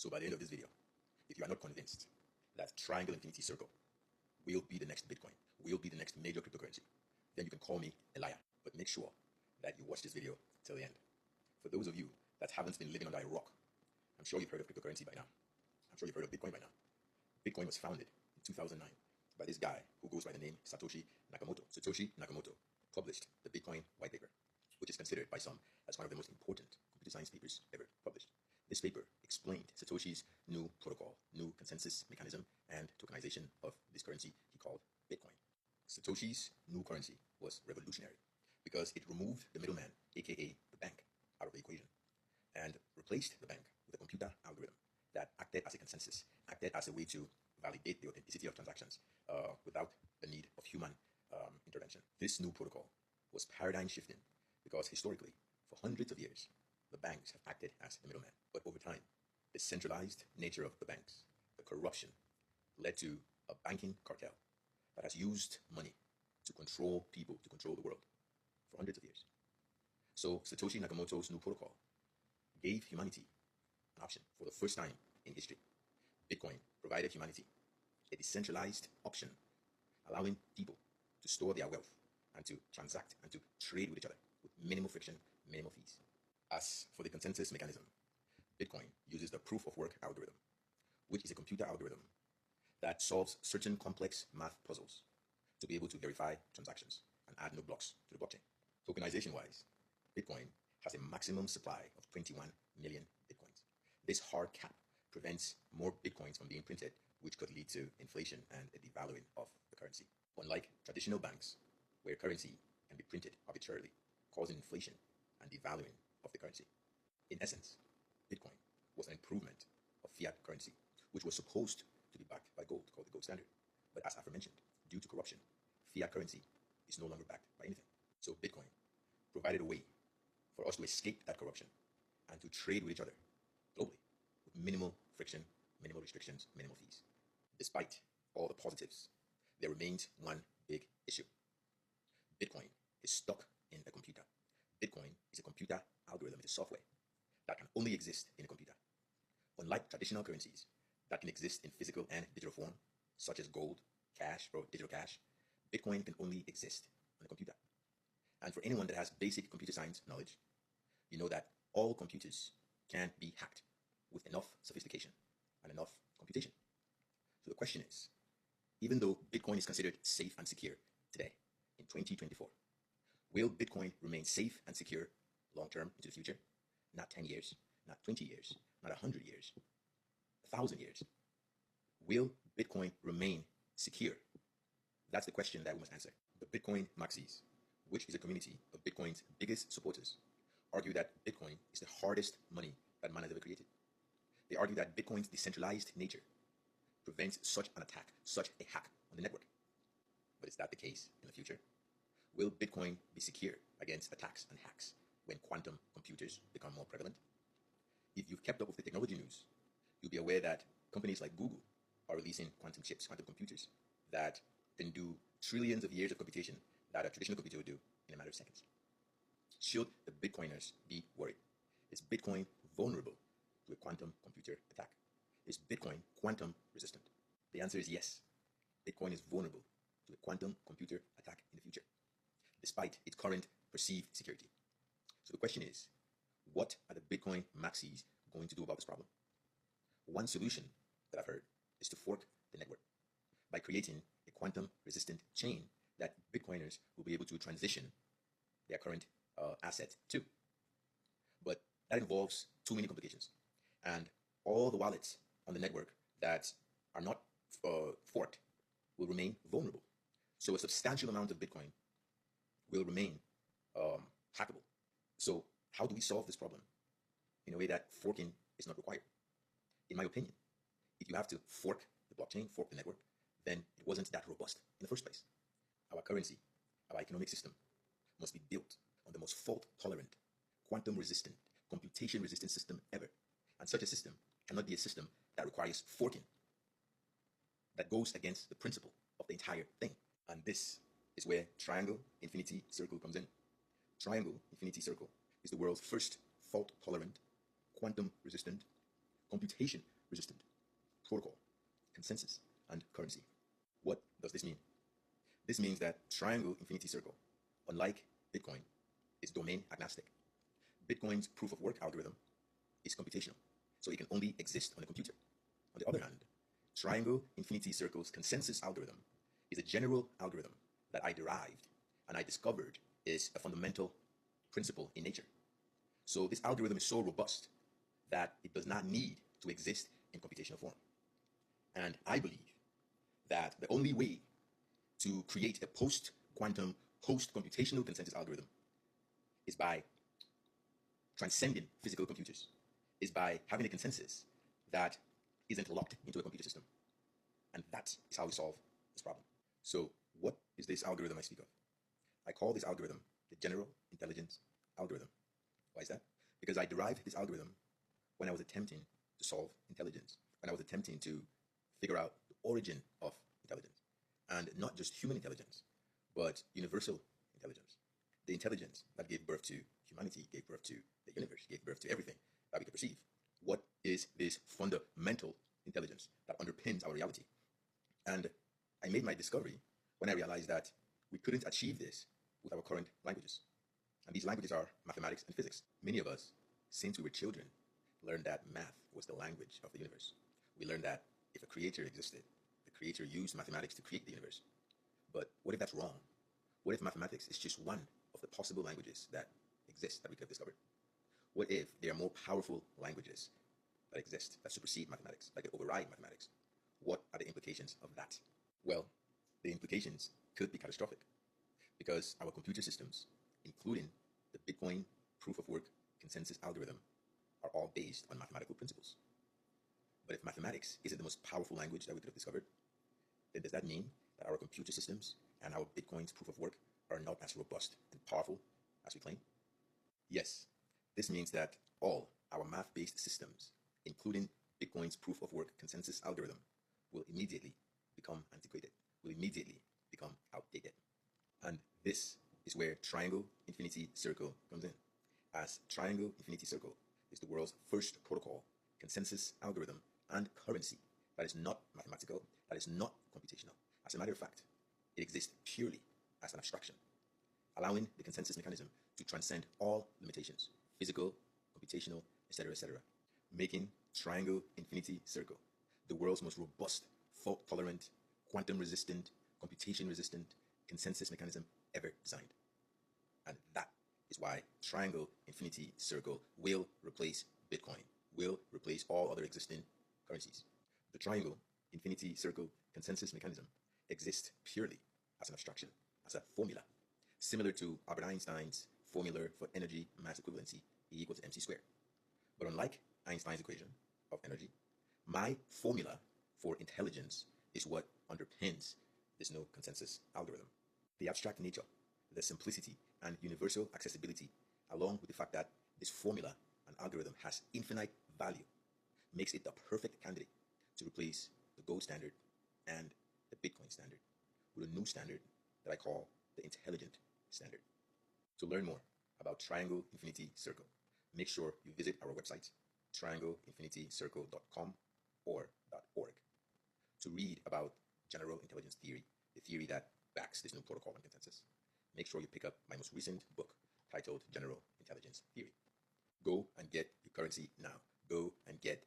So by the end of this video, if you are not convinced that triangle infinity circle will be the next Bitcoin, will be the next major cryptocurrency, then you can call me a liar. But make sure that you watch this video till the end. For those of you that haven't been living under a rock, I'm sure you've heard of cryptocurrency by now. I'm sure you've heard of Bitcoin by now. Bitcoin was founded in 2009 by this guy who goes by the name Satoshi Nakamoto. Satoshi Nakamoto published the Bitcoin white paper, which is considered by some as one of the most important computer science papers ever published. This paper explained Satoshi's new protocol, new consensus mechanism, and tokenization of this currency he called Bitcoin. Satoshi's new currency was revolutionary because it removed the middleman, aka the bank, out of the equation and replaced the bank with a computer algorithm that acted as a consensus, acted as a way to validate the authenticity of transactions without the need of human intervention. This new protocol was paradigm shifting because historically, for hundreds of years, the banks have acted as the middleman. But over time, the centralized nature of the banks, the corruption, led to a banking cartel that has used money to control people, to control the world for hundreds of years. So Satoshi Nakamoto's new protocol gave humanity an option for the first time in history. Bitcoin provided humanity a decentralized option, allowing people to store their wealth and to transact and to trade with each other with minimal friction, minimal fees. As for the consensus mechanism, Bitcoin uses the proof of work algorithm, which is a computer algorithm that solves certain complex math puzzles to be able to verify transactions and add no blocks to the blockchain. Tokenization-wise, Bitcoin has a maximum supply of 21 million Bitcoins. This hard cap prevents more Bitcoins from being printed, which could lead to inflation and a devaluing of the currency. Unlike traditional banks, where currency can be printed arbitrarily, causing inflation and devaluing of the currency. In essence, Bitcoin was an improvement of fiat currency, which was supposed to be backed by gold, called the gold standard. But as aforementioned, due to corruption, fiat currency is no longer backed by anything. So Bitcoin provided a way for us to escape that corruption and to trade with each other globally with minimal friction, minimal restrictions, minimal fees. Despite all the positives, there remains one big issue. Bitcoin is stuck in a computer. Bitcoin is a computer algorithm, it's a software that can only exist in a computer. Unlike traditional currencies that can exist in physical and digital form, such as gold, cash, or digital cash, Bitcoin can only exist on a computer. And for anyone that has basic computer science knowledge, you know that all computers can be hacked with enough sophistication and enough computation. So the question is, even though Bitcoin is considered safe and secure today, in 2024, will Bitcoin remain safe and secure long-term into the future? Not 10 years, not 20 years, not 100 years, 1,000 years. Will Bitcoin remain secure? That's the question that we must answer. The Bitcoin Maxis, which is a community of Bitcoin's biggest supporters, argue that Bitcoin is the hardest money that man has ever created. They argue that Bitcoin's decentralized nature prevents such an attack, such a hack on the network. But is that the case in the future? Will Bitcoin be secure against attacks and hacks when quantum computers become more prevalent? If you've kept up with the technology news, you'll be aware that companies like Google are releasing quantum chips, quantum computers that can do trillions of years of computation that a traditional computer would do in a matter of seconds. Should the Bitcoiners be worried? Is Bitcoin vulnerable to a quantum computer attack? Is Bitcoin quantum resistant? The answer is yes. Bitcoin is vulnerable to a quantum computer attack in the future, despite its current perceived security. So the question is, what are the Bitcoin maxis going to do about this problem? One solution that I've heard is to fork the network by creating a quantum resistant chain that Bitcoiners will be able to transition their current asset to. But that involves too many complications. And all the wallets on the network that are not forked will remain vulnerable. So a substantial amount of Bitcoin will remain hackable. So how do we solve this problem in a way that forking is not required? In my opinion, if you have to fork the blockchain, fork the network, then it wasn't that robust in the first place. Our currency, our economic system must be built on the most fault-tolerant, quantum-resistant, computation-resistant system ever. And such a system cannot be a system that requires forking, that goes against the principle of the entire thing. And this is where triangle infinity circle comes in. Triangle infinity circle is the world's first fault-tolerant, quantum-resistant, computation resistant, protocol, consensus, and currency. What does this mean? This means that triangle infinity circle, unlike Bitcoin, is domain agnostic. Bitcoin's proof of work algorithm is computational, so it can only exist on a computer. On the other hand, triangle infinity circle's consensus algorithm is a general algorithm that I derived and I discovered is a fundamental principle in nature. So this algorithm is so robust that it does not need to exist in computational form. And I believe that the only way to create a post-quantum, post-computational consensus algorithm is by transcending physical computers, is by having a consensus that isn't locked into a computer system. And that is how we solve this problem. So what is this algorithm I speak of? I call this algorithm the general intelligence algorithm. Why is that? Because I derived this algorithm when I was attempting to solve intelligence, when I was attempting to figure out the origin of intelligence. And not just human intelligence, but universal intelligence. The intelligence that gave birth to humanity, gave birth to the universe, gave birth to everything that we can perceive. What is this fundamental intelligence that underpins our reality? And I made my discovery when I realized that we couldn't achieve this with our current languages. And these languages are mathematics and physics. Many of us, since we were children, learned that math was the language of the universe. We learned that if a creator existed, the creator used mathematics to create the universe. But what if that's wrong? What if mathematics is just one of the possible languages that exist that we could have discovered? What if there are more powerful languages that exist that supersede mathematics, that could override mathematics? What are the implications of that? Well, the implications could be catastrophic because our computer systems, including the Bitcoin proof of work consensus algorithm, are all based on mathematical principles. But if mathematics isn't the most powerful language that we could have discovered, then does that mean that our computer systems and our Bitcoin's proof of work are not as robust and powerful as we claim? Yes, this means that all our math-based systems, including Bitcoin's proof of work consensus algorithm, will immediately become antiquated, will immediately become outdated. And this is where triangle infinity circle comes in, as triangle infinity circle is the world's first protocol, consensus algorithm, and currency that is not mathematical, that is not computational. As a matter of fact, it exists purely as an abstraction, allowing the consensus mechanism to transcend all limitations, physical, computational, etc., making triangle infinity circle the world's most robust, fault-tolerant, quantum-resistant, computation-resistant consensus mechanism ever designed. And that is why triangle infinity circle will replace Bitcoin, will replace all other existing currencies. The triangle infinity circle consensus mechanism exists purely as an abstraction, as a formula, similar to Albert Einstein's formula for energy mass equivalency, E equals mc squared. But unlike Einstein's equation of energy, my formula for intelligence is what underpins this no consensus algorithm. The abstract nature, the simplicity and universal accessibility, along with the fact that this formula and algorithm has infinite value, makes it the perfect candidate to replace the gold standard and the Bitcoin standard with a new standard that I call the intelligent standard. To learn more about Triangle Infinity Circle, make sure you visit our website, triangleinfinitycircle.com or .org, to read about general intelligence theory, the theory that backs this new protocol and consensus. Make sure you pick up my most recent book titled General Intelligence Theory. Go and get your currency now. Go and get